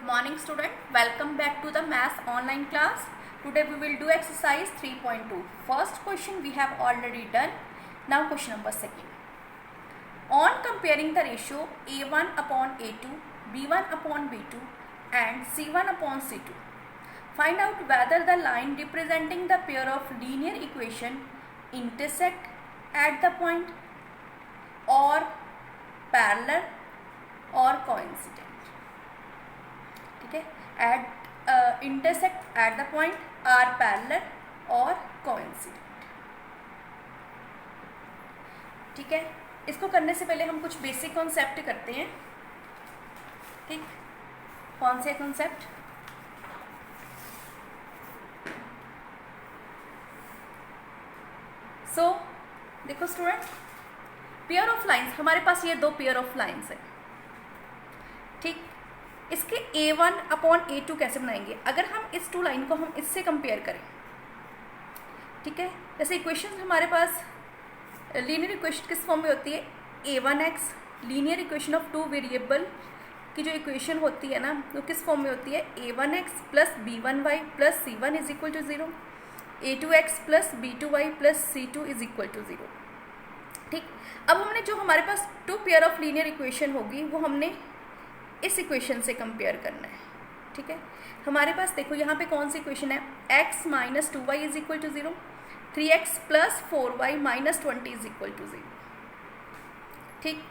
Morning student, welcome back to the maths online class. Today we will do exercise 3.2. First question we have already done. Now question number second. On comparing the ratio A1 upon A2, B1 upon B2 and C1 upon C2, find out whether the line representing the pair of linear equation intersect at the point or parallel or coincident. ठीक है, at intersect at the point, are parallel और coincident. ठीक है, इसको करने से पहले हम कुछ बेसिक कॉन्सेप्ट करते हैं. ठीक, कौन से कॉन्सेप्ट? सो देखो स्टूडेंट, पेयर ऑफ लाइंस, हमारे पास ये दो पेयर ऑफ लाइंस है. ठीक, इसके A1 अपॉन A2 कैसे बनाएंगे? अगर हम इस टू लाइन को हम इससे कंपेयर करें, ठीक है, जैसे इक्वेशन हमारे पास लीनियर इक्वेशन किस फॉर्म में होती है? A1x linear equation of two variable की जो इक्वेशन होती है ना, वो किस फॉर्म में होती है? A1x plus B1y plus C1 is equal to 0, A2x plus B2y plus C2 is equal to 0. ठीक, अब हमने जो हमारे पास two pair of linear equation होगी वो हमने इस इक्वेशन से कंपेयर करना है. ठीक है, हमारे पास देखो यहाँ पे कौन सी इक्वेशन है? x minus 2y is equal to 0, 3x plus 4y minus 20 is equal to 0. ठीक,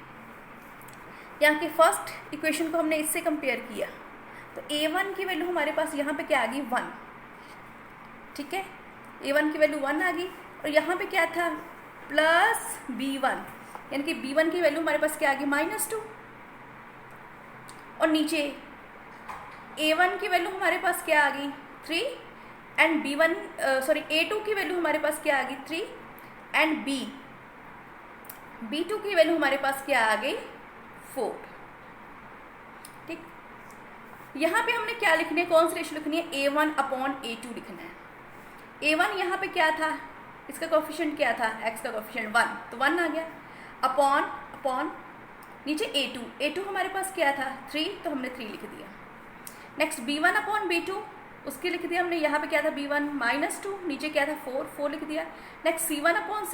यहाँ की फर्स्ट इक्वेशन को हमने इससे कंपेयर किया तो a1 की वैल्यू हमारे पास यहाँ पे क्या आ गई? 1. ठीक है, a1 की वैल्यू 1 आ गई और यहाँ पे क्या था? प्लस b1, यानी कि b1 की वैल्यू हमारे पास क्या आ गई? -2. और नीचे A1 की वैल्यू हमारे पास क्या आ गई? 3 एंड A2 की वैल्यू हमारे पास क्या आ गई? 3 एंड B2 की वैल्यू हमारे पास क्या आ गई? 4. ठीक, यहाँ पे हमने क्या लिखनी है? कौन सी रेशियो लिखनी है? A1 अपॉन A2 लिखना है. A1 यहाँ पे क्या था? इसका कोफिशिएंट क्या था? x का कोफिशिएंट 1, तो 1 आ गया. अपॉन नीचे A2 हमारे पास क्या था? 3, तो हमने 3 लिख दिया. नेक्स्ट B1 अपॉन B2, उसके लिख दिया हमने. यहाँ पे क्या था? B1 -2, नीचे क्या था? 4 लिख दिया. नेक्स्ट C1 अपॉन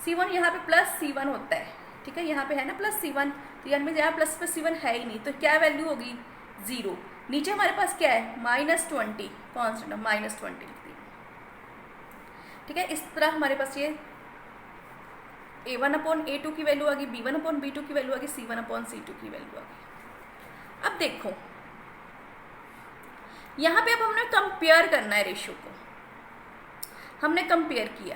C1 यहाँ पे प्लस C1 होता है. ठीक है, यहाँ पे है ना प्लस C1, तो यानी यहाँ प्लस पे C1 है ही नहीं, तो क्या वैल्यू होगी? 0. नीचे हमारे पास क्या है? -20, कॉन्स्टेंट -20 लिख दिया. ठीक है, इस तरह हमारे पास ये A1 अपॉन A2 की वैल्यू आ गई, B1 अपॉन B2 की वैल्यू आ गई, C1 अपॉन C2 की वैल्यू आ गई. अब देखो यहाँ पे अब हमने कंपेयर करना है रेशियो को. हमने कंपेयर किया,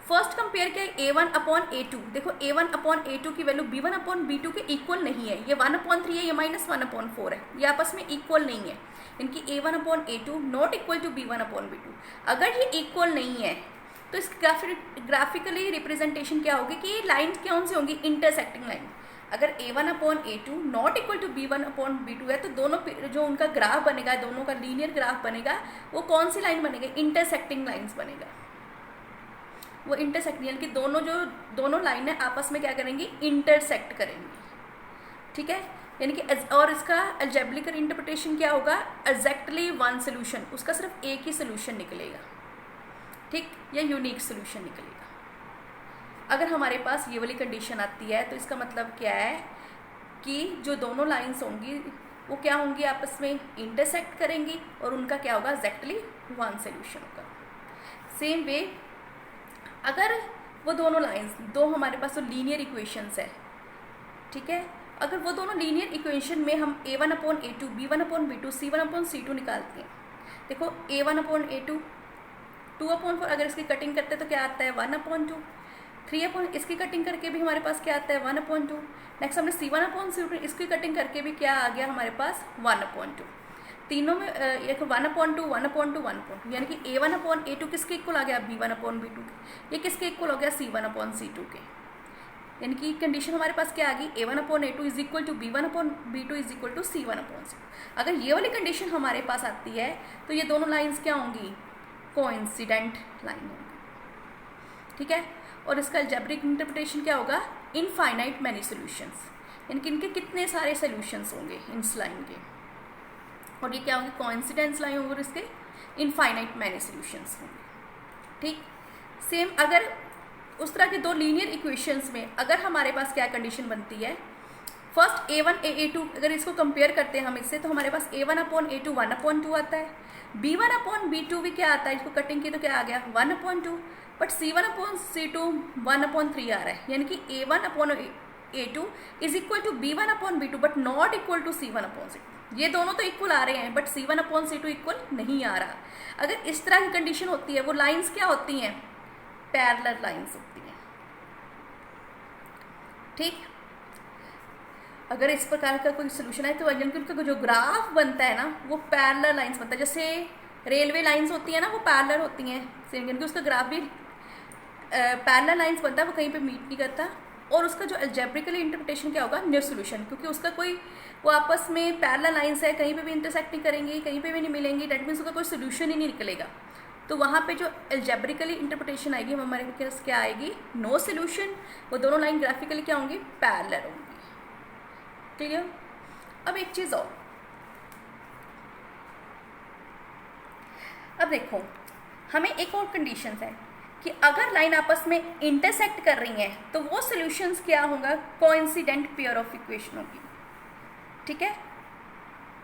फर्स्ट कंपेयर किया A1 अपॉन A2. देखो A1 अपॉन A2 की वैल्यू B1 अपॉन B2 के इक्वल नहीं है. ये 1/3 है, ये -1/4 है, ये आपस में इक्वल नहीं है. इनकी A1 upon A2 not equal to B1 upon B2. अगर ये इक्वल नहीं है तो इस ग्राफिकली रिप्रेजेंटेशन क्या होगी कि ये लाइन कौन सी होंगी? Intersecting line. अगर A1 upon A2 not equal to B1 upon B2 है तो दोनों जो उनका ग्राफ बनेगा, दोनों का लीनियर ग्राफ बनेगा, वो कौन सी लाइन बनेगा? इंटरसेक्टिंग लाइन्स बनेगा. वो इंटरसेक्टिंग यानी कि दोनों लाइन है आपस में क्या करेंगी? इंटरसेक्ट करेंगी. ठीक है, यानी कि और इसका अलजेब्रिक इंटरप्रिटेशन क्या होगा? एग्जैक्टली वन सोल्यूशन, उसका सिर्फ एक ही सोल्यूशन निकलेगा. ठीक, या यूनिक सोल्यूशन निकलेगा. अगर हमारे पास ये वाली कंडीशन आती है तो इसका मतलब क्या है कि जो दोनों लाइंस होंगी वो क्या होंगी? आपस में इंटरसेक्ट करेंगी और उनका क्या होगा? एग्जैक्टली वन सोल्यूशन होगा. सेम वे अगर वो दोनों लाइंस, दो हमारे पास तो लीनियर इक्वेशंस है. ठीक है, अगर वो दोनों लीनियर इक्वेशन में हम A1 upon A2, B1 upon B2, C1 upon C2 निकालते हैं. देखो A1 अपॉन A2 2/4, अगर इसकी कटिंग करते हैं तो क्या आता है? 1/2. 3 इसकी कटिंग करके भी हमारे पास क्या आता है? 1/2. नेक्स्ट हमने C1 अपॉन C2 इसकी कटिंग करके भी क्या आ गया हमारे पास? 1/2. तीनों में एक 1/2, 1/2, 1/2, यानी कि A1 अपॉन A2 किसके इक्वल आ गया? B1 अपॉन B2 के. ये किसके इक्वल हो गया? C1 अपॉन C2 के. यानी कि कंडीशन हमारे पास क्या आ गई? A1 upon A2 is equal to B1 upon B2 is equal to C1 upon C2. अगर ये वाली कंडीशन हमारे पास आती है तो ये दोनों लाइन्स क्या होंगी? कोइंसिडेंट लाइन होंगी. ठीक है, और इसका अलजेब्रिक इंटरप्रिटेशन क्या होगा? Infinite many solutions. इनके कितने सारे सोल्यूशंस होंगे इन लाइन के. और ये क्या होंगे, कोइंसिडेंस लाइन होंगे और इसके इनफाइनाइट मैनी सॉल्यूशंस होंगे। ठीक, सेम अगर उस तरह के दो लीनियर इक्वेशंस में अगर हमारे पास क्या कंडीशन बनती है, फर्स्ट A1 A2 अगर इसको कंपेयर करते हैं हम इससे, तो हमारे पास A1 अपॉन A2 1/2 आता है, B1 अपॉन B2 भी क्या आता है, इसको कटिंग की तो क्या आ गया 1/2, बट C1 अपॉन C2 1/3 आ रहा है, यानी कि A1 upon A2 is equal to B1 upon B2 but not equal to C1 upon C2। ये दोनों तो इक्वल आ रहे हैं but C1 upon C2 equal नहीं आ रहा। अगर इस तरह की कंडीशन होती है, वो लाइन्स क्या होती हैं, पैरेलल लाइन्स होती हैं। ठीक, अगर इस प्रकार का कोई सोल्यूशन है तो उनका जो ग्राफ बनता है ना वो पैरेलल लाइंस बनता है, जैसे रेलवे लाइंस होती है ना वो पैरेलल होती हैं, सेम यानी कि उसका ग्राफ भी पैरेलल लाइंस बनता है, वो कहीं पे मीट नहीं करता। और उसका जो अलजेब्रिकली इंटरप्रिटेशन क्या होगा, न्यू सोल्यूशन, क्योंकि उसका कोई वो आपस में पैरेलल लाइंस है, कहीं पे भी इंटरसेक्ट नहीं करेंगी, कहीं पे भी नहीं मिलेंगी, डेट मीन्स उसका कोई सोल्यूशन ही नहीं निकलेगा। तो वहाँ पे जो अलजेब्रिकली इंटरप्रिटेशन आएगी वो हमारे पास क्या आएगी, नो सोल्यूशन। वो दोनों लाइन ग्राफिकली क्या होंगी, पैरेलल होंगी। ठीक है, अब एक चीज़ और, अब देखो हमें एक और कंडीशन है कि अगर लाइन आपस में इंटरसेक्ट कर रही हैं तो वो सॉल्यूशंस क्या होगा, कोइंसिडेंट पेयर ऑफ इक्वेशन होगी। ठीक है,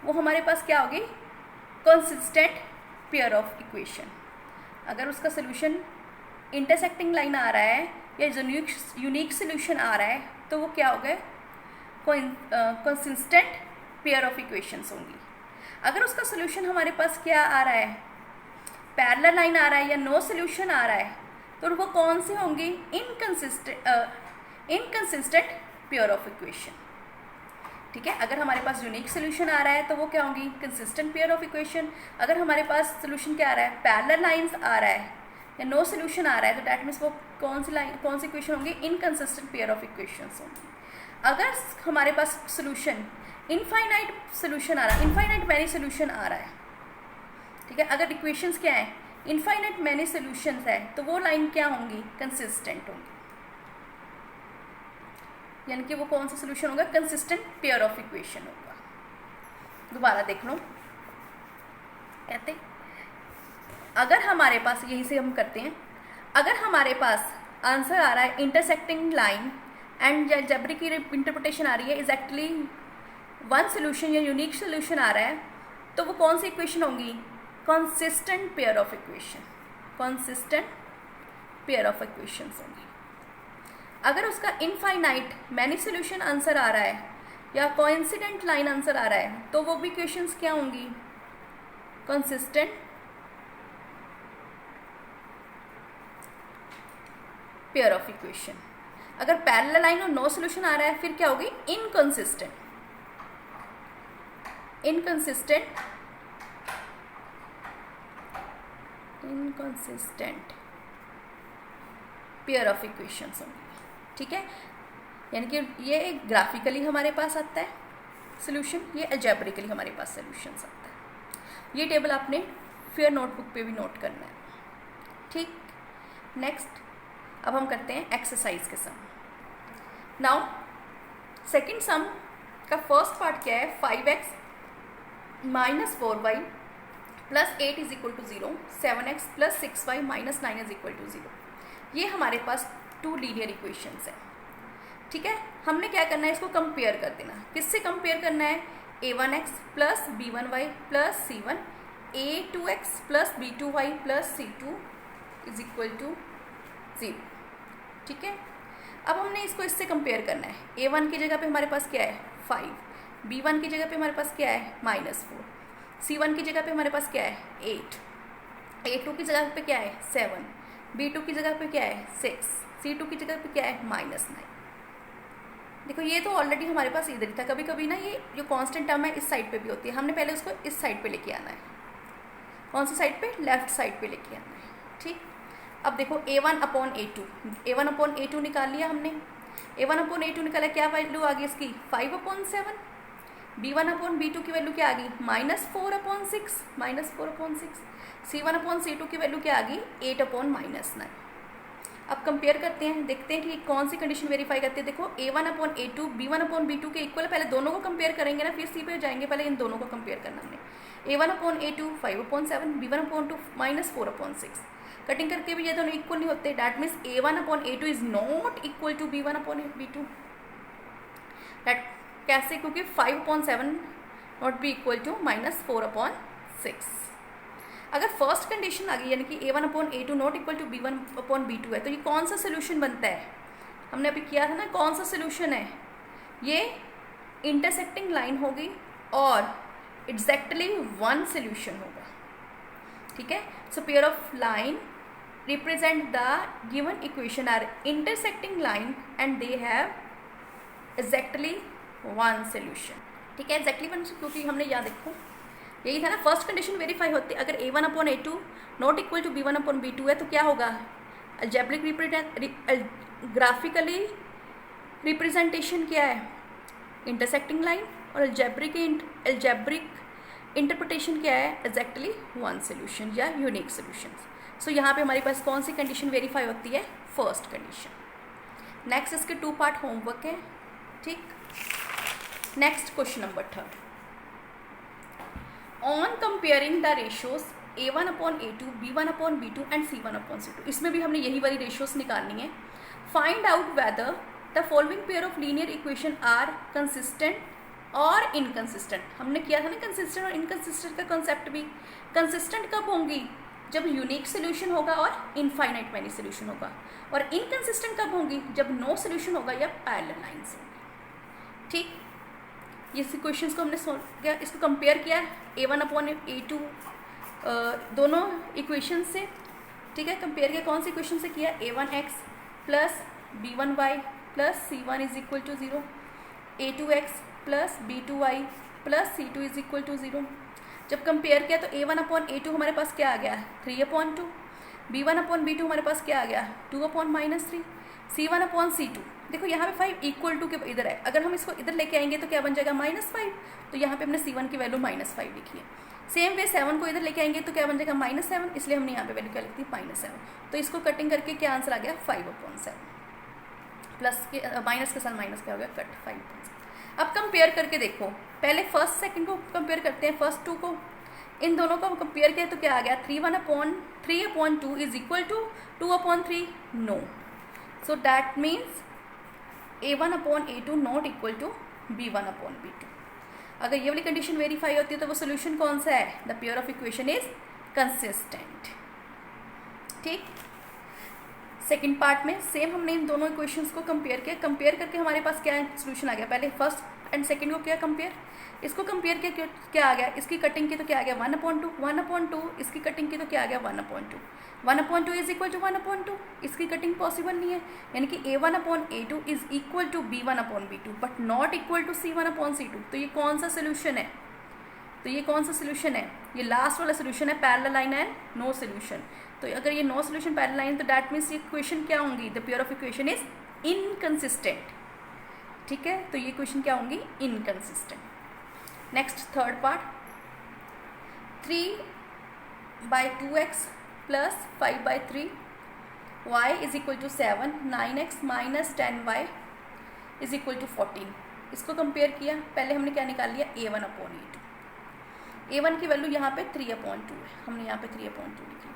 वो हमारे पास क्या होगी, कंसिस्टेंट पेयर ऑफ इक्वेशन। अगर उसका सॉल्यूशन इंटरसेक्टिंग लाइन आ रहा है या यूनिक सॉल्यूशन आ रहा है तो वो क्या होगा, कंसिस्टेंट पेयर ऑफ इक्वेशंस होंगी। अगर उसका सॉल्यूशन हमारे पास क्या आ रहा है, पैरेलल लाइन आ रहा है या नो सॉल्यूशन आ रहा है, तो वो कौन सी होंगी, इनकंसिस्टेंट पेयर ऑफ इक्वेशन। ठीक है, अगर हमारे पास यूनिक सॉल्यूशन आ रहा है तो वो क्या होंगी, कंसिस्टेंट पेयर ऑफ इक्वेशन। अगर हमारे पास सॉल्यूशन क्या आ रहा है, पैरेलल लाइंस आ रहा है या नो सॉल्यूशन आ रहा है, तो दैट मीन्स वो कौन सी इक्वेशन होंगी, इनकंसिस्टेंट पेयर ऑफ इक्वेशंस होंगी। अगर हमारे पास सोल्यूशन इनफाइनाइट सोल्यूशन आ रहा है, इनफाइनाइट मैनी सोल्यूशन आ रहा है, ठीक है, अगर इक्वेशंस क्या है, इनफाइनाइट मैनी सोल्यूशंस है, तो वो लाइन क्या होंगी, कंसिस्टेंट होंगी। यानी कि वो कौन सा सोल्यूशन होगा, कंसिस्टेंट पेयर ऑफ इक्वेशन होगा। दोबारा देख लो, कहते अगर हमारे पास, यही से हम करते हैं, अगर हमारे पास आंसर आ रहा है इंटरसेक्टिंग लाइन एंड अलजेब्रिक की इंटरप्रिटेशन आ रही है एग्जैक्टली वन सोल्यूशन या यूनिक सोल्यूशन आ रहा है, तो वो कौन सी इक्वेशन होंगी, consistent pair of equation, consistent pair of equations होंगी। अगर उसका इनफाइनाइट मैनी सोल्यूशन आंसर आ रहा है या कोइंसिडेंट लाइन आंसर आ रहा है, तो वो भी इक्वेशंस क्या होंगी, कंसिस्टेंट पेयर ऑफ इक्वेशन। अगर पैरेलल लाइन और नो सोल्यूशन आ रहा है, फिर क्या होगी, इनकंसिस्टेंट पेयर ऑफ इक्वेशंस होंगी। ठीक है, यानी कि ये ग्राफिकली हमारे पास आता है सोल्यूशन, ये अलजेब्रिकली हमारे पास सोल्यूशंस आता है। ये टेबल आपने फिर नोटबुक पे भी नोट करना है। ठीक, नेक्स्ट अब हम करते हैं एक्सरसाइज के सम। नाउ सेकंड सम का फर्स्ट पार्ट क्या है, 5x minus 4y plus 8 is equal to 0, 7x plus 6y minus 9 is equal to 0। ये हमारे पास टू लीनियर इक्वेशंस हैं। ठीक है, हमने क्या करना है, इसको कंपेयर कर देना। किससे कंपेयर करना है, a1x plus b1y plus c1, a2x plus b2y plus c2 is equal to 0। ठीक है, अब हमने इसको इससे कंपेयर करना है। a1 की जगह पे हमारे पास क्या है, 5, b1 की जगह पे हमारे पास क्या है, -4, c1 की जगह पे हमारे पास क्या है, 8, a2 की जगह पे क्या है, 7, b2 की जगह पे क्या है, 6, c2 की जगह पे क्या है, -9। देखो ये तो ऑलरेडी हमारे पास इधर ही था। कभी कभी ना ये जो कांस्टेंट टर्म है इस साइड पे भी होती है, हमने पहले उसको इस साइड पे लेके आना है। कौन सी साइड पे, लेफ्ट साइड पे लेके आना है। ठीक, अब देखो a1 अपॉन a2 निकाल लिया हमने। a1 अपॉन a2 निकाला, क्या वैल्यू आ गई इसकी, 5/7। b1 अपॉन b2 की वैल्यू क्या आ गई, -4/6। c1 अपॉन c2 की वैल्यू क्या आ गई, 8/-9। अब कंपेयर करते हैं, देखते हैं कि कौन सी कंडीशन वेरीफाई करते हैं। देखो a1 upon a2 b1 upon b2 के इक्वल, पहले दोनों को कंपेयर करेंगे ना, फिर c पे जाएंगे, पहले इन दोनों को कंपेयर करना हमने। A1/A2 5/7, B1/2 -4/6। कटिंग करके भी ये दोनों इक्वल नहीं होते, that means A1/A2 is not equal to B1/B2। That कैसे? क्योंकि 5/7 नॉट बी इक्वल टू -4/6। अगर फर्स्ट कंडीशन आ गई यानी कि A1/A2 not equal to B1/B2 है, तो ये कौन सा सोल्यूशन बनता है? हमने अभी किया था ना, कौन सा सोल्यूशन है ये? इंटरसेक्टिंग लाइन होगी और एग्जैक्टली वन सोल्यूशन होगा। ठीक है, so pair of line represent the given equation are intersecting line and they have exactly one solution. ठीक है, एग्जैक्टली वन, क्योंकि हमने यहाँ देखो यही था ना, फर्स्ट कंडीशन वेरीफाई होती है। अगर A1/A2 not equal to B1/B2 है तो क्या होगा? ग्राफिकली रिप्रेजेंटेशन क्या है? Intersecting line. और अलजेब्रिक इंटरप्रिटेशन क्या है? एग्जैक्टली वन सोल्यूशन या यूनिक सोल्यूशन। सो यहाँ पे हमारे पास कौन सी कंडीशन वेरीफाई होती है? First condition. नेक्स्ट इसके 2 पार्ट होमवर्क है। ठीक, next question number 3। On comparing the ratios A1/A2, B1/B2 and C1/C2, इसमें भी हमने यही वाली रेशियोज निकालनी है। Find out whether the following pair of linear equation are consistent और इनकंसिस्टेंट। हमने किया था ना कंसिस्टेंट और इनकंसिस्टेंट का कॉन्सेप्ट भी। कंसिस्टेंट कब होंगी? जब यूनिक सोल्यूशन होगा और इनफाइनाइट मैनी सोल्यूशन होगा। और इनकंसिस्टेंट कब होंगी? जब नो सोल्यूशन होगा या पैरेलल लाइंस होंगी। ठीक, ये क्वेश्चंस को हमने सॉल्व किया, इसको कंपेयर किया A1/A2 दोनों इक्वेशन से। ठीक है, कंपेयर किया कौन सी इक्वेशन से किया? A1x plus B1y plus C1 is equal to 0, A2x plus B2y plus C2 is equal to 0। जब कंपेयर किया तो A1/A2 हमारे पास क्या आ गया? 3/2। B1/B2 हमारे पास क्या आ गया? 2/-3। C1/C2 देखो यहाँ पे 5 इक्वल टू के इधर है, अगर हम इसको इधर लेके आएंगे तो क्या बन जाएगा? -5। तो यहाँ पे हमने C1 की वैल्यू -5 लिखी है। सेम वे 7 को इधर लेके आएंगे तो क्या बन जाएगा? -7, इसलिए हमने यहाँ पे वैल्यू क्या लिखी थी? -7। तो इसको कटिंग करके क्या आंसर आ गया? 5/7। प्लस के माइनस के साथ माइनस क्या हो गया? कट 5/7। अब कंपेयर करके देखो, पहले फर्स्ट सेकंड को कंपेयर करते हैं, फर्स्ट 2 को। इन दोनों को कंपेयर किया तो क्या आ गया? 3/2 is equal to 2/3। No, so that means A1/A2 not equal to B1/B2। अगर ये वाली कंडीशन वेरीफाई होती है तो वो सोल्यूशन कौन सा है? The pair of equation is consistent. ठीक, सेकंड पार्ट में सेम हमने इन दोनों इक्वेशंस को कंपेयर किया। कंपेयर करके हमारे पास क्या सोल्यूशन आ गया? पहले फर्स्ट एंड सेकंड को किया कंपेयर, इसको कंपेयर किया क्या आ गया? इसकी कटिंग की तो क्या आ गया? 1/2। 1/2 इसकी कटिंग की तो क्या आ गया? 1/2। 1/2 इज इक्वल टू 1/2, इसकी कटिंग पॉसिबल नहीं है, यानी कि A1/A2 is equal to B1/B2 but not equal to C1/C2। तो ये कौन सा सोल्यूशन है? तो ये कौन सा सोल्यूशन है? ये लास्ट वाला सोल्यूशन है, parallel line and no solution. तो अगर ये नो सोल्यूशन पैरेलल लाइन तो दैट मीन्स ये इक्वेशन क्या होंगी? The pair of equation is inconsistent. ठीक है, तो ये इक्वेशन क्या होंगी? Inconsistent. Next third part, 3/2x plus 5/3 y is equal to 7, 9x minus 10y is equal to 14। इसको कंपेयर किया, पहले हमने क्या निकाल लिया? A1/A2। A1 की वैल्यू यहाँ पे 3/2 है, हमने यहाँ पे 3/2 लिखी है।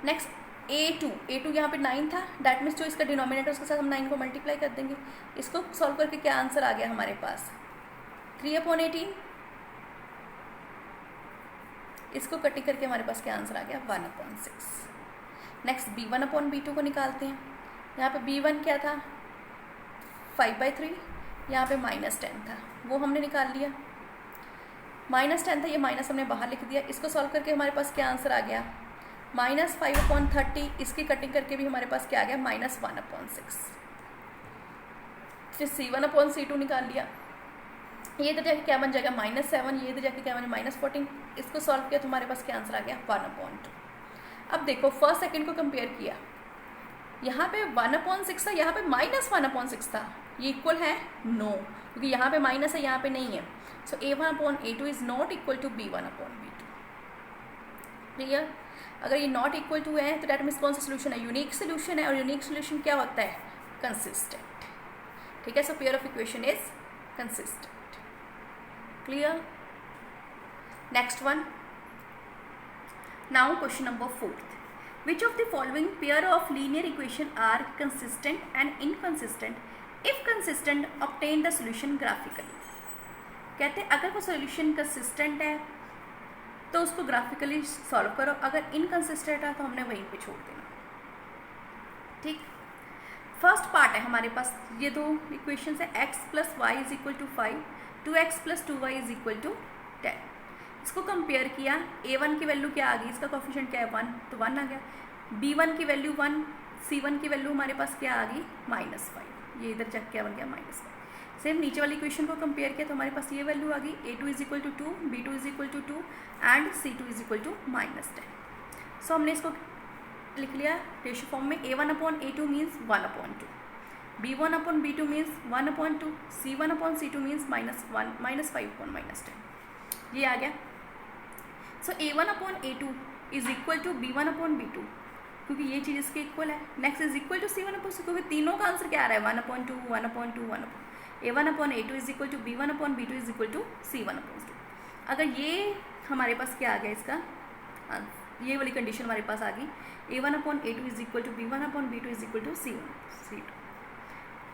नेक्स्ट A2 यहाँ पे 9 था, डैट मीन्स जो इसका डिनोमिनेटर उसके साथ हम 9 को मल्टीप्लाई कर देंगे। इसको सॉल्व करके क्या आंसर आ गया हमारे पास? 3/18। इसको कटिंग करके हमारे पास क्या आंसर आ गया? 1/6। नेक्स्ट B1/B2 को निकालते हैं। यहाँ पे B1 क्या था? 5/3, यहाँ पे -10 था, वो हमने निकाल लिया। -10 था, ये माइनस हमने बाहर लिख दिया। इसको सॉल्व करके हमारे पास क्या आंसर आ गया? -5/30। इसकी कटिंग करके भी हमारे पास क्या आ गया? -1/6। फिर C1/C2 निकाल लिया, ये तो जाके क्या बन जाएगा? -7, ये तो जाके क्या बन जाएगा? -14। इसको सॉल्व किया तो हमारे पास क्या आंसर आ गया? 1/2। अब देखो फर्स्ट सेकंड को कंपेयर किया, यहाँ पे 1/6 था, यहाँ पे -1/6 था, ये इक्वल है? नो, क्योंकि यहाँ पे माइनस है, यहाँ पे नहीं है। So A1/A2 is not equal to B1/B2। Clear? अगर ये नॉट इक्वल टू है तो डेट मीन्स कौन सा सोल्यूशन है? यूनिक सोल्यूशन है, और यूनिक सोल्यूशन क्या होता है? कंसिस्टेंट। ठीक है, so pair of equation is consistent. Clear? Next one, now question number 4, which of the following pair of linear equation are consistent and inconsistent, if consistent obtain the solution graphically. कहते हैं अगर वो solution consistent है तो उसको graphically solve करो, अगर inconsistent है तो हमने वहीं पे छोड़ देना। ठीक, फर्स्ट पार्ट है हमारे पास, ये दो इक्वेशंस है, x plus y is equal to 5, 2x plus 2y is equal to 10। इसको कंपेयर किया, a1 की वैल्यू क्या आ गई, इसका कोफिशिएंट क्या है 1, तो 1 आ गया। b1 की वैल्यू 1, c1 की वैल्यू हमारे पास क्या आ गई -5, ये इधर चेक क्या बन गया -5। सेम नीचे वाली इक्वेशन को कंपेयर किया तो हमारे पास ये वैल्यू आ गई, a2 is equal to 2, b2 is equal to 2 and c2 is equal to -10। So हमने इसको लिख लिया रेशियो फॉर्म में, a1/a2 means 1/2, b1/b2 means 1/2, c1/c2 means -5/10, ये आ गया। सो a1/a2 is equal to b1/b2, क्योंकि ये चीज़ इसके इक्वल है। Next is equal to c1/c2, क्योंकि तीनों का आंसर क्या आ रहा है 1/2, 1/2, 1/2। a1/a2 is equal to b1/b2 is equal to c1/c2। अगर ये हमारे पास क्या आ गया, इसका ये वाली कंडीशन हमारे पास आ गई, a1/a2 is equal to b1/b2 is equal to c1/c2।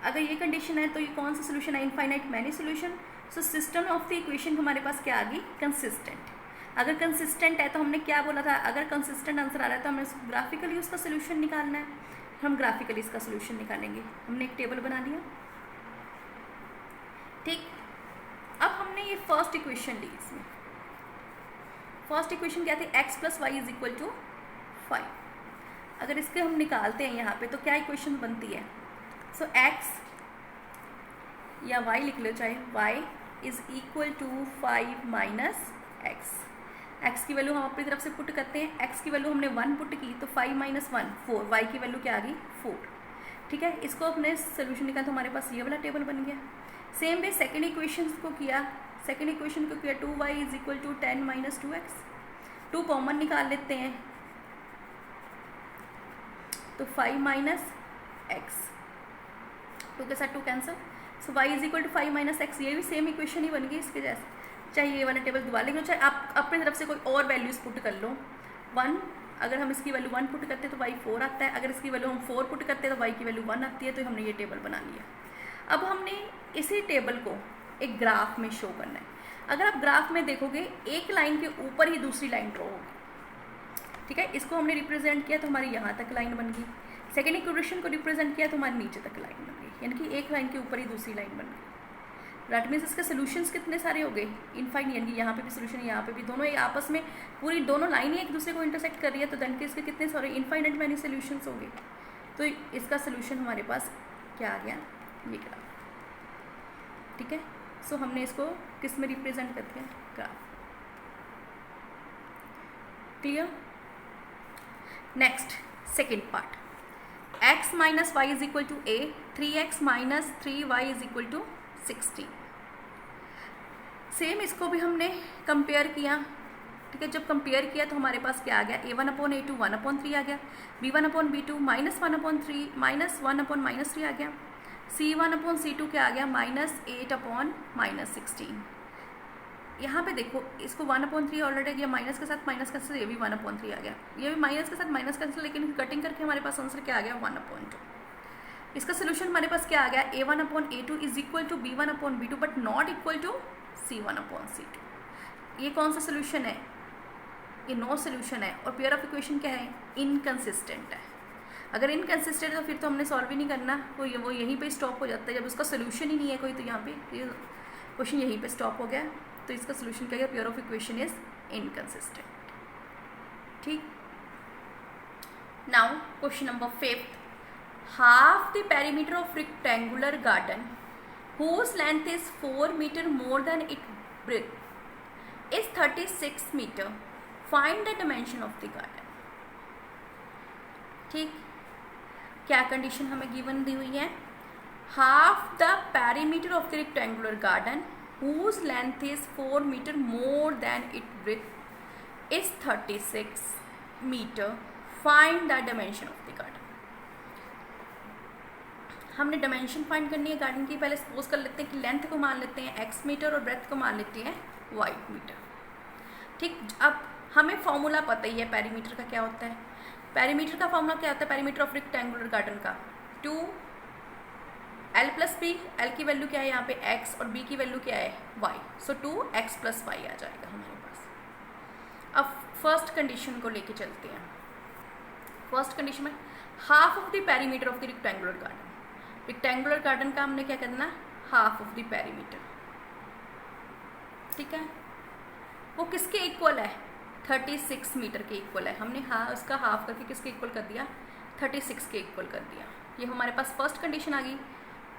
अगर ये कंडीशन है तो ये कौन सा सोल्यूशन है, infinite many solution. So system of the equation हमारे पास क्या आ गई, कंसिस्टेंट। अगर कंसिस्टेंट है तो हमने क्या बोला था, अगर कंसिस्टेंट आंसर आ रहा है तो हमें ग्राफिकली उसका सोल्यूशन निकालना है, हम ग्राफिकली इसका सोल्यूशन निकालेंगे। हमने एक टेबल बना लिया। ठीक, अब हमने ये फर्स्ट इक्वेशन ली, इसमें फर्स्ट इक्वेशन क्या थी, x plus y is equal to 5। अगर इसके हम निकालते हैं यहाँ पे तो क्या इक्वेशन बनती है, सो x या y लिख लो, चाहे y is equal to 5 minus x। x की वैल्यू हम अपनी तरफ से पुट करते हैं, x की वैल्यू हमने 1 पुट की तो 5 माइनस 1 4, y की वैल्यू क्या आ गई 4। ठीक है, इसको अपने सोल्यूशन निकाला तो हमारे पास ये वाला टेबल बन गया। सेम वे सेकेंड इक्वेशन को किया, सेकेंड इक्वेशन को किया 2y is equal to 10 minus 2x। 2 common निकाल लेते हैं तो 5 माइनस x, 2 के साथ 2 cancel, so y is equal to 5 minus x। ये भी सेम इक्वेशन ही बन गई इसके जैसे, चाहे ये वाला टेबल दोबारा लिख लो, चाहे आप अपनी तरफ से कोई और वैल्यूज पुट कर लो। 1, अगर हम इसकी वैल्यू 1 पुट करते हैं तो y 4 आता है, अगर इसकी वैल्यू हम 4 पुट करते हैं तो y की वैल्यू 1 आती है, तो हमने ये टेबल बना लिया। अब हमने इसी टेबल को एक ग्राफ में शो करना है। अगर आप ग्राफ में देखोगे एक लाइन के ऊपर ही दूसरी लाइन ड्रॉ होगी। ठीक है, इसको हमने रिप्रेजेंट किया तो हमारी यहाँ तक लाइन बन गई, सेकेंड इक्वेशन को रिप्रेजेंट किया तो हमारे नीचे तक लाइन बन गई, यानी कि एक लाइन के ऊपर ही दूसरी लाइन बन गई। दैट मीन्स इसके सोल्यूशंस कितने सारे हो गए, इनफाइनाइट, यानी कि यहाँ पे भी सोल्यूशन है, यहाँ पे भी, दोनों आपस में पूरी दोनों लाइन ही एक दूसरे को इंटरसेक्ट कर रही है, तो देन के इसके कितने सारे इनफाइनाइट मैनी सोल्यूशंस हो गए। तो इसका सोल्यूशन हमारे पास क्या आ गया, ये ग्राफ। ठीक है, सो हमने इसको किस में रिप्रेजेंट करते हैं, graph. Clear. Next second part, x minus y is equal to a, 3x minus 3y is equal to 16। Same इसको भी हमने कंपेयर किया। ठीक है, जब कंपेयर किया तो हमारे पास क्या आ गया, a1/a2 1/3 आ गया, b1/b2 -1/3 -1/-3 आ गया, c1/c2 क्या आ गया -8/-16। यहाँ पे देखो इसको 1/3 ऑलरेडी दिया, माइनस के साथ माइनस कैंसिल, ये भी 1/3 आ गया, ये भी माइनस के साथ माइनस कैंसिल, लेकिन कटिंग करके हमारे पास आंसर क्या आ गया 1/2। इसका सोल्यूशन हमारे पास क्या आ गया, a1/a2 is equal to b1/b2 but not equal to c1/c2। ये कौन सा सोल्यूशन है, ये नो सोल्यूशन है, और पेयर ऑफ इक्वेशन क्या है, इनकंसिस्टेंट है। अगर इनकंसिस्टेंट है तो फिर तो हमने सॉल्व ही नहीं करना, वो यहीं पे स्टॉप हो जाता है। जब उसका सोल्यूशन ही नहीं है कोई, तो यहाँ पे ये क्वेश्चन यहीं पे स्टॉप हो गया। तो इसका सोल्यूशन क्या है, pair of equation is inconsistent. ठीक, now question number 5, half the perimeter of rectangular garden whose length is 4 meter more than its breadth is 36 meter. Find the dimension of the garden. ठीक, क्या condition हमें given the हुई है, half the perimeter of the rectangular garden whose length is 4 meter more than its breadth is 36 meter. Find the dimension of the garden. हमने dimension find करनी है garden की। पहले सपोज कर लेते हैं कि लेंथ को मान लेते हैं x मीटर और ब्रेथ को मान लेते हैं y मीटर। ठीक, अब हमें फॉर्मूला पता ही है पेरीमीटर का क्या होता है। पेरीमीटर का फॉर्मूला क्या होता है पेरीमीटर ऑफ रेक्टेंगुलर गार्डन का, 2l + b, l की वैल्यू क्या है यहाँ पे x और b की वैल्यू क्या है y, सो 2x + y आ जाएगा हमारे पास। अब फर्स्ट कंडीशन को लेके चलते हैं। फर्स्ट कंडीशन में half of the perimeter of the rectangular garden, rectangular garden का हमने क्या करना, हाफ ऑफ द पेरीमीटर, ठीक है, वो किसके इक्वल है, 36 मीटर के इक्वल है। हमने उसका हाफ करके किसके इक्वल कर दिया, 36 के इक्वल कर दिया। ये हमारे पास फर्स्ट कंडीशन आ गई,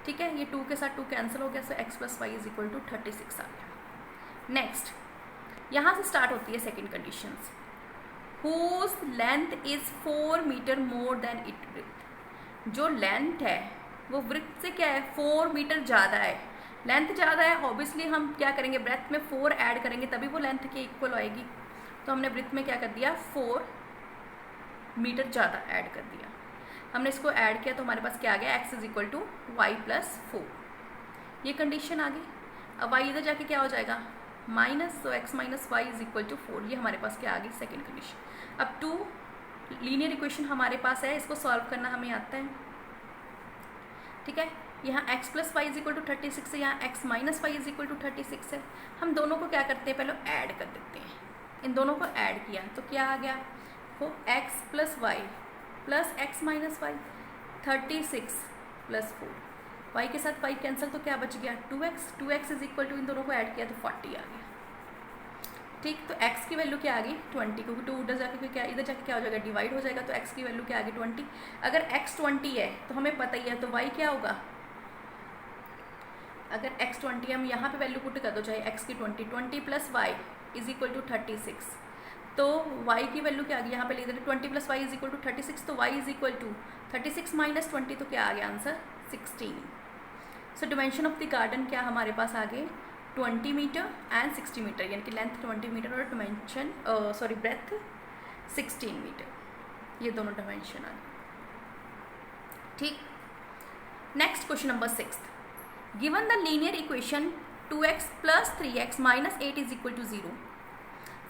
ठीक है, ये 2 के साथ 2 कैंसिल हो गया, सो x + y = 36 आ गया। नेक्स्ट यहाँ से स्टार्ट होती है second condition, whose length is 4 metre more than it breadth, जो लेंथ है वो ब्रेथ से क्या है 4 मीटर ज़्यादा है। लेंथ ज़्यादा है, ऑब्वियसली हम क्या करेंगे, ब्रेथ में 4 ऐड करेंगे तभी वो लेंथ के इक्वल आएगी। तो हमने ब्रेथ में क्या कर दिया, 4 मीटर ज़्यादा ऐड कर दिया। हमने इसको ऐड किया तो हमारे पास क्या आ गया, x = y + 4, ये कंडीशन आ गई। अब y इधर जाके क्या हो जाएगा, माइनस, तो x - y = 4, ये हमारे पास क्या आ गई सेकेंड कंडीशन। अब 2 लीनियर इक्वेशन हमारे पास है, इसको सॉल्व करना हमें आता है, ठीक है। यहाँ x + y = 36 है, यहाँ x - y = 36 है। हम दोनों को क्या करते हैं, पहले ऐड कर देते हैं। इन दोनों को ऐड किया तो क्या आ गया, वो x + y + x - y 36 + 4, y के साथ y कैंसिल तो क्या बच गया 2x = इन दोनों को ऐड किया तो 40 आ गया, ठीक। तो x की वैल्यू क्या आ गई 20, क्योंकि 2 उधर जाके क्या इधर जाके क्या हो जाएगा, डिवाइड हो जाएगा, तो x की वैल्यू क्या आ गई 20। अगर x 20 है तो हमें पता ही है, तो y क्या होगा, अगर x 20 हम यहाँ पे वैल्यू पुट कर दो, चाहे x की 20 + y = 36, तो y की वैल्यू क्या आ गई, यहाँ पे ले देते 20 + y = 36, तो y = 36 - 20, तो क्या आ गया answer 16। So dimension of the garden क्या हमारे पास आ गए 20 मीटर एंड 60 मीटर, यानी कि लेंथ 20 मीटर और डिमेंशन ब्रेथ 16 मीटर, ये दोनों डिमेंशन आ गए, ठीक। Next question number 6, given the linear equation 2x + 3x - 8 = 0,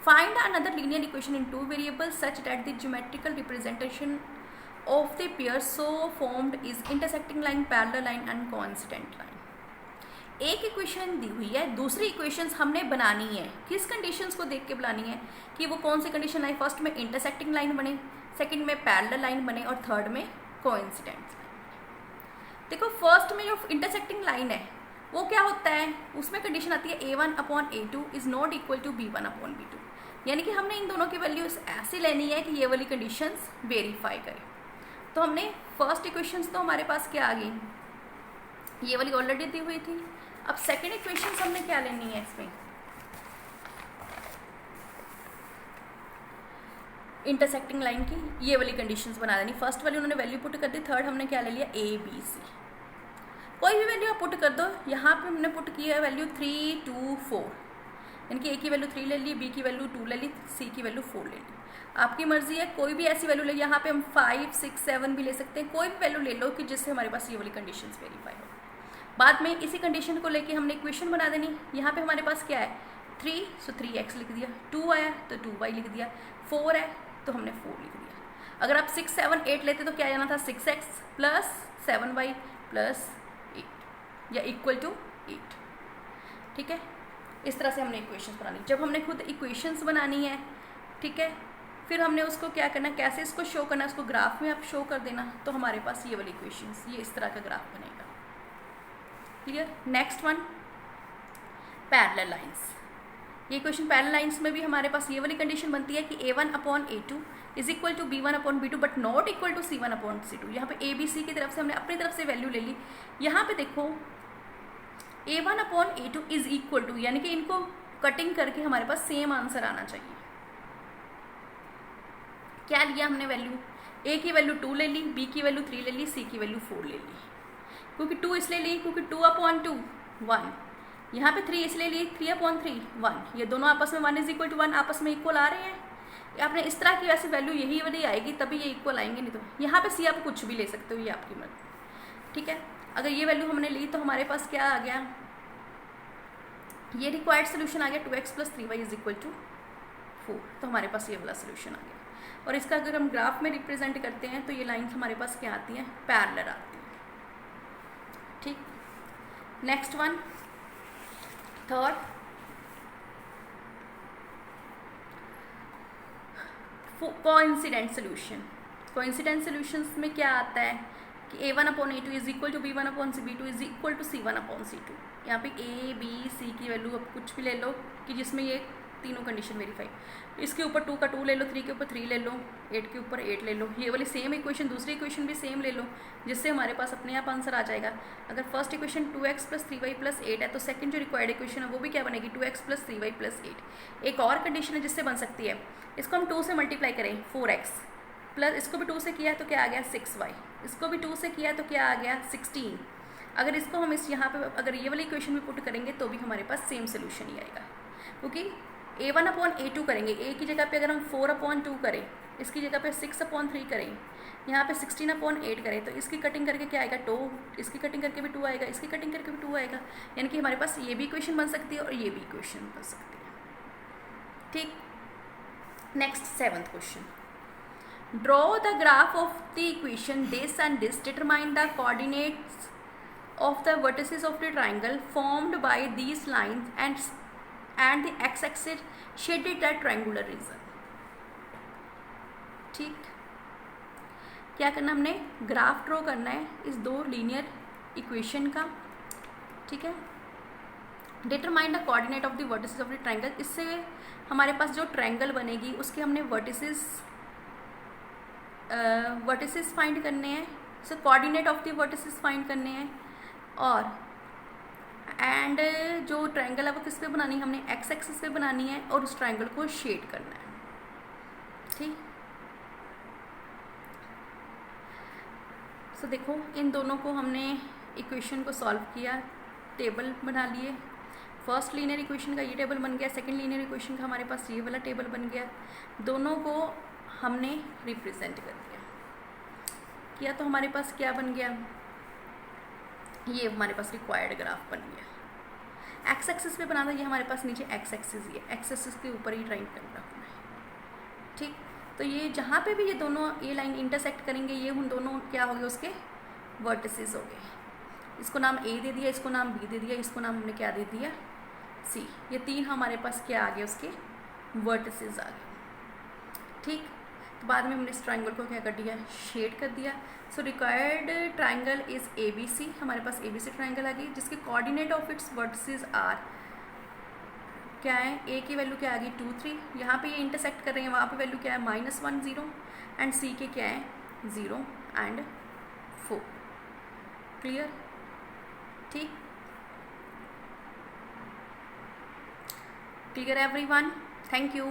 find another linear equation in 2 variables such that the geometrical representation of the pair so formed is intersecting line, parallel line and coincident line। एक equation दी हुई है, दूसरी equations हमने बनानी है, किस conditions को देख के बनानी है कि वो कौन सी कंडीशन आई, फर्स्ट में इंटरसेक्टिंग लाइन बने, सेकंड में पैरेलल लाइन बने और थर्ड में कोइंसिडेंट लाइन। देखो फर्स्ट में जो इंटरसेक्टिंग लाइन है वो क्या होता है, उसमें कंडीशन आती है a1/a2 is not equal to b1/b2, यानी कि हमने इन दोनों की वैल्यूज ऐसी लेनी है कि ये वाली कंडीशंस वेरीफाई करें। तो हमने फर्स्ट इक्वेशंस तो हमारे पास क्या आ गई, ये वाली ऑलरेडी दी हुई थी। अब सेकंड इक्वेशंस हमने क्या लेनी है, इसमें इंटरसेक्टिंग लाइन की ये वाली कंडीशंस बना देनी। फर्स्ट वाली उन्होंने वैल्यू पुट कर दी, थर्ड हमने क्या ले लिया a b c, कोई भी वैल्यू आप पुट कर दो। यहाँ पे हमने पुट किया है वैल्यू 3 2 4, यानी कि a की वैल्यू 3 ले ली, b की वैल्यू 2 ले ली, c की वैल्यू 4 ले ली। आपकी मर्जी है, कोई भी ऐसी वैल्यू ले, यहाँ पे हम 5 6 7 भी ले सकते हैं, कोई भी वैल्यू ले लो कि जिससे हमारे पास ये वाली कंडीशंस वेरीफाई हो। बाद में इसी कंडीशन को लेके हमने इक्वेशन बना देनी। यहाँ पे हमारे पास क्या है 3, सो 3x लिख दिया, 2 आया तो 2y लिख दिया, 4 है तो हमने 4 लिख दिया। अगर आप 6 7 8 लेते तो क्या जाना था 6x + 7y + 8 या इक्वल टू 8, ठीक है। इस तरह से हमने इक्वेशंस बनानी। जब हमने खुद इक्वेशंस बनानी है, ठीक है, फिर हमने उसको क्या करना, कैसे इसको शो करना, उसको ग्राफ में आप शो कर देना, तो हमारे पास ये वाली इक्वेशंस, ये इस तरह का ग्राफ बनेगा, clear. Next one parallel lines. ये इक्वेशन पैरेलल लाइंस में भी हमारे पास ये वाली कंडीशन बनती है कि a1/a2 is equal to b1/b2 but not equal to c1/c2। यहाँ पे a b c की तरफ से हमने अपनी तरफ से वैल्यू ले ली। यहाँ पे देखो a1/a2 इज इक्वल टू, यानी कि इनको कटिंग करके हमारे पास सेम आंसर आना चाहिए। क्या लिया हमने वैल्यू, a की वैल्यू 2 ले ली, b की वैल्यू 3 ले ली, c की वैल्यू 4 ले ली। क्योंकि 2 इसलिए ली क्योंकि 2/2 1, यहाँ पे 3 इसलिए ली 3/3 1, ये दोनों आपस में 1 = 1 आपस में इक्वल आ रहे हैं। आपने इस तरह की वैसे वैल्यू यही वाली आएगी तभी ये इक्वल आएंगे, नहीं तो यहाँ पे सी आप कुछ भी ले सकते हो, ये आपकी मर्जी, ठीक है। अगर ये वैल्यू हमने ली तो हमारे पास क्या आ गया, ये रिक्वायर्ड सोल्यूशन आ गया 2x + 3y = 4, तो हमारे पास ये वाला सोल्यूशन आ गया। और इसका अगर हम ग्राफ में रिप्रेजेंट करते हैं तो ये लाइन्स हमारे पास क्या आती हैं, पैरेलल आती हैं। ठीक, next one, third, coincident solution. Coincident solutions में क्या आता है कि A1/A2 is equal to B1/B2 is equal to C1/C2। यहाँ पे A, B, C की वैल्यू अब कुछ भी ले लो कि जिसमें ये तीनों कंडीशन वेरीफाई। इसके ऊपर 2 का 2 ले लो, 3 के ऊपर 3 ले लो, 8 के ऊपर 8 ले लो। ये वाली सेम इक्वेशन दूसरी इक्वेशन भी सेम ले लो, जिससे हमारे पास अपने आप आंसर आ जाएगा। अगर फर्स्ट इक्वेशन 2x + 3y + 8 है तो सेकंड जो रिक्वायर्ड इक्वेशन है वो भी क्या बनेगी, 2x + 3y + 8। एक और कंडीशन है जिससे बन सकती है, इसको हम 2 से मल्टीप्लाई करें 4x, प्लस इसको भी 2 से किया तो क्या आ गया 6y, इसको भी 2 से किया तो क्या आ गया 16। अगर इसको हम इस यहाँ पे अगर ये वाली इक्वेशन में पुट करेंगे तो भी हमारे पास सेम सोल्यूशन ही आएगा, क्योंकि A1/A2 करेंगे, A की जगह पे अगर हम 4/2 करें, इसकी जगह पे 6/3 करें, यहाँ पे 16/8 करें, तो इसकी कटिंग करके क्या आएगा 2, इसकी कटिंग करके भी 2 आएगा, इसकी कटिंग करके भी 2 आएगा। यानी कि हमारे पास ये भी इक्वेशन बन सकती है और ये भी इक्वेशन बन सकती है। ठीक, next 7th question, draw the graph of the equation this and this, determine the coordinates of the vertices of the triangle formed by these lines and the x-axis shaded the triangular region। ठीक, क्या करना, हमने graph draw करना है इस 2 linear equation का। ठीक है, determine the coordinate of the vertices of the triangle, इससे हमारे पास जो ट्रायंगल बनेगी उसके हमने वर्टिसेस फाइंड करने हैं, so coordinate of the vertices find करने हैं। और एंड जो ट्रायंगल है वो किस पे बनानी है, हमने एक्स एक्सिस पे बनानी है और उस ट्रायंगल को शेड करना है। ठीक, सो देखो इन दोनों को हमने इक्वेशन को सॉल्व किया, टेबल बना लिए। फर्स्ट लीनियर इक्वेशन का ये टेबल बन गया, सेकंड लीनियर इक्वेशन का हमारे पास ये वाला टेबल बन गया। दोनों को हमने रिप्रेजेंट कर दिया तो हमारे पास क्या बन गया, ये हमारे पास रिक्वायर्ड ग्राफ बन गया। एक्स एक्सिस पे बना था, ये हमारे पास नीचे एक्स एक्सिस ही है, एक्स एक्सिस के ऊपर ही ट्रायंगल रखना है। ठीक, तो ये जहाँ पे भी ये दोनों ये लाइन इंटरसेक्ट करेंगे, ये उन दोनों क्या हो गए उसके वर्टिसेस हो गए। इसको नाम A दे दिया, इसको नाम B दे दिया, इसको नाम हमने क्या दे दिया C। ये 3 हमारे पास क्या आ गए, उसके वर्टिसेस आ गए। ठीक, तो बाद में हमने इस ट्रायंगल को क्या कर दिया, शेड कर दिया। So required triangle is ABC, हमारे पास ABC ट्रायंगल आ गई, जिसके coordinate of its vertices are क्या है, A की वैल्यू क्या आ गई 2 3, यहाँ पे ये इंटरसेक्ट कर रहे हैं, वहाँ पे वैल्यू क्या है -1 0, एंड C के क्या है 0 एंड 4। क्लियर? ठीक, क्लियर एवरीवन, थैंक यू।